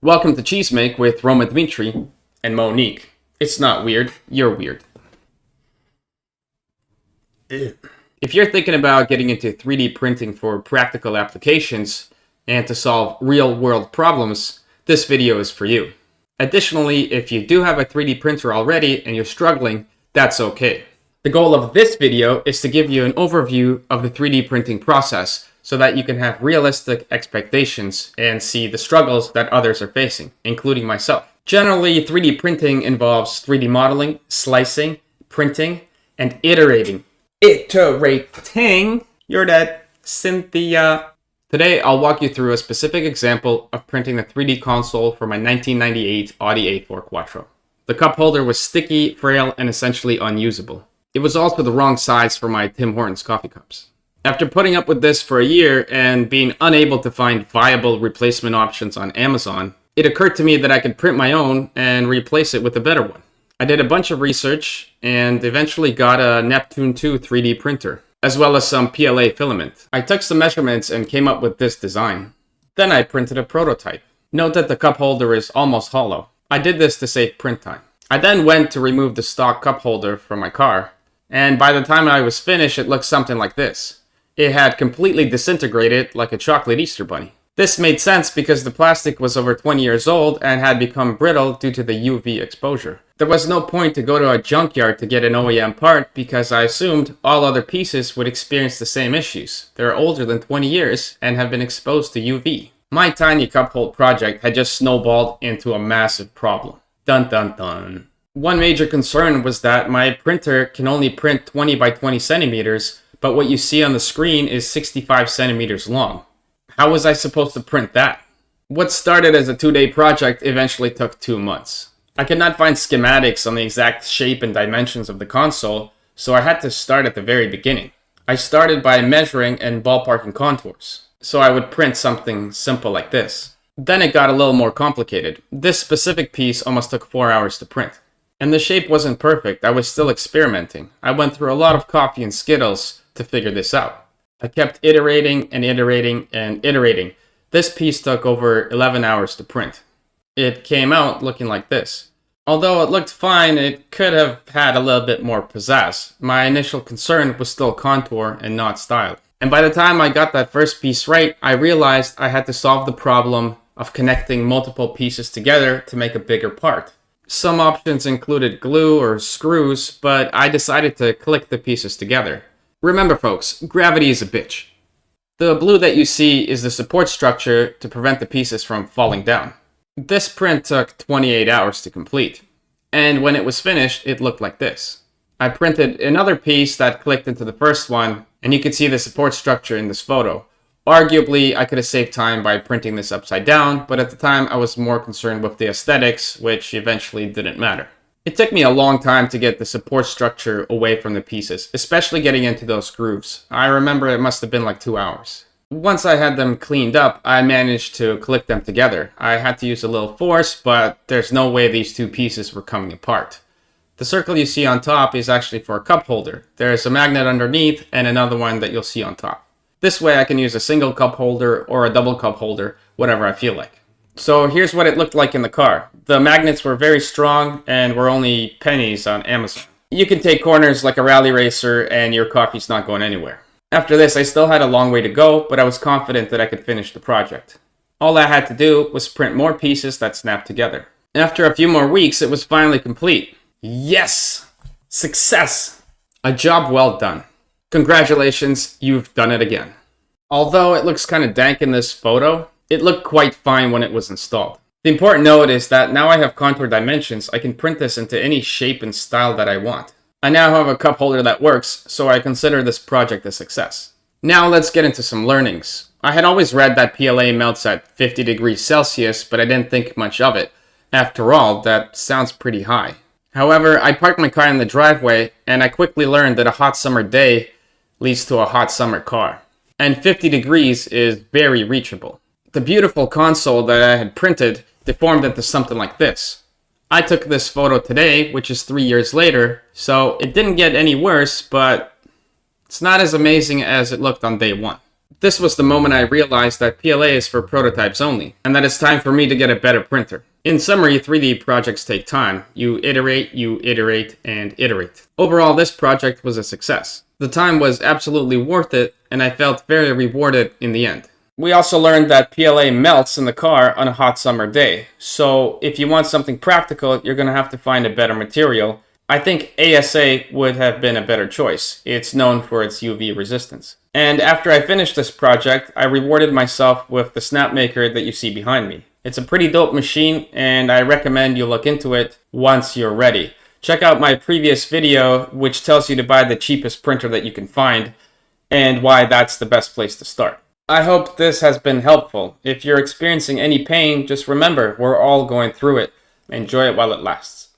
Welcome to Cheese Make with Roman Dmitri and Monique. It's not weird, you're weird. If you're thinking about getting into 3D printing for practical applications and to solve real-world problems, this video is for you. Additionally, if you do have a 3D printer already and you're struggling, that's okay. The goal of this video is to give you an overview of the 3D printing process so that you can have realistic expectations and see the struggles that others are facing, including myself. Generally, 3D printing involves 3D modeling, slicing, printing, and iterating. Iterating? You're dead, Cynthia. Today, I'll walk you through a specific example of printing the 3D console for my 1998 Audi A4 Quattro. The cup holder was sticky, frail, and essentially unusable. It was also the wrong size for my Tim Hortons coffee cups. After putting up with this for a year and being unable to find viable replacement options on Amazon, it occurred to me that I could print my own and replace it with a better one. I did a bunch of research and eventually got a Neptune 2 3D printer, as well as some PLA filament. I took some measurements and came up with this design. Then I printed a prototype. Note that the cup holder is almost hollow. I did this to save print time. I then went to remove the stock cup holder from my car, and by the time I was finished, it looked something like this. It had completely disintegrated like a chocolate Easter bunny. This made sense because the plastic was over 20 years old and had become brittle due to the UV exposure. There was no point to go to a junkyard to get an OEM part because I assumed all other pieces would experience the same issues. They're older than 20 years and have been exposed to UV. My tiny cup hold project had just snowballed into a massive problem. Dun dun dun. One major concern was that my printer can only print 20 by 20 centimeters, but what you see on the screen is 65 centimeters long. How was I supposed to print that? What started as a 2-day project eventually took 2 months. I could not find schematics on the exact shape and dimensions of the console, so I had to start at the very beginning. I started by measuring and ballparking contours, so I would print something simple like this. Then it got a little more complicated. This specific piece almost took 4 hours to print. And the shape wasn't perfect. I was still experimenting. I went through a lot of coffee and Skittles to figure this out. I kept iterating and iterating and iterating. This piece took over 11 hours to print. It came out looking like this. Although it looked fine, it could have had a little bit more pizzazz. My initial concern was still contour and not style. And by the time I got that first piece right, I realized I had to solve the problem of connecting multiple pieces together to make a bigger part. Some options included glue or screws, but I decided to click the pieces together. Remember folks, gravity is a bitch. The blue that you see is the support structure to prevent the pieces from falling down. This print took 28 hours to complete, and when it was finished, it looked like this. I printed another piece that clicked into the first one, and you can see the support structure in this photo. Arguably, I could have saved time by printing this upside down, but at the time I was more concerned with the aesthetics, which eventually didn't matter. It took me a long time to get the support structure away from the pieces, especially getting into those grooves. I remember it must have been like 2 hours. Once I had them cleaned up, I managed to click them together. I had to use a little force, but there's no way these two pieces were coming apart. The circle you see on top is actually for a cup holder. There's a magnet underneath and another one that you'll see on top. This way I can use a single cup holder or a double cup holder, whatever I feel like. So here's what it looked like in the car. The magnets were very strong and were only pennies on Amazon. You can take corners like a rally racer and your coffee's not going anywhere. After this, I still had a long way to go, but I was confident that I could finish the project. All I had to do was print more pieces that snapped together. After a few more weeks, it was finally complete. Yes! Success! A job well done. Congratulations, you've done it again. Although it looks kind of dank in this photo, it looked quite fine when it was installed. The important note is that now I have contour dimensions, I can print this into any shape and style that I want. I now have a cup holder that works, so I consider this project a success. Now let's get into some learnings. I had always read that PLA melts at 50 degrees Celsius, but I didn't think much of it. After all, that sounds pretty high. However, I parked my car in the driveway, and I quickly learned that a hot summer day leads to a hot summer car. And 50 degrees is very reachable. The beautiful console that I had printed deformed into something like this. I took this photo today, which is 3 years later, so it didn't get any worse, but it's not as amazing as it looked on day one. This was the moment I realized that PLA is for prototypes only, and that it's time for me to get a better printer. In summary, 3D projects take time. You iterate, and iterate. Overall, this project was a success. The time was absolutely worth it, and I felt very rewarded in the end. We also learned that PLA melts in the car on a hot summer day, so if you want something practical, you're going to have to find a better material. I think ASA would have been a better choice. It's known for its UV resistance. And after I finished this project, I rewarded myself with the Snapmaker that you see behind me. It's a pretty dope machine, and I recommend you look into it once you're ready. Check out my previous video, which tells you to buy the cheapest printer that you can find, and why that's the best place to start. I hope this has been helpful. If you're experiencing any pain, just remember, we're all going through it. Enjoy it while it lasts.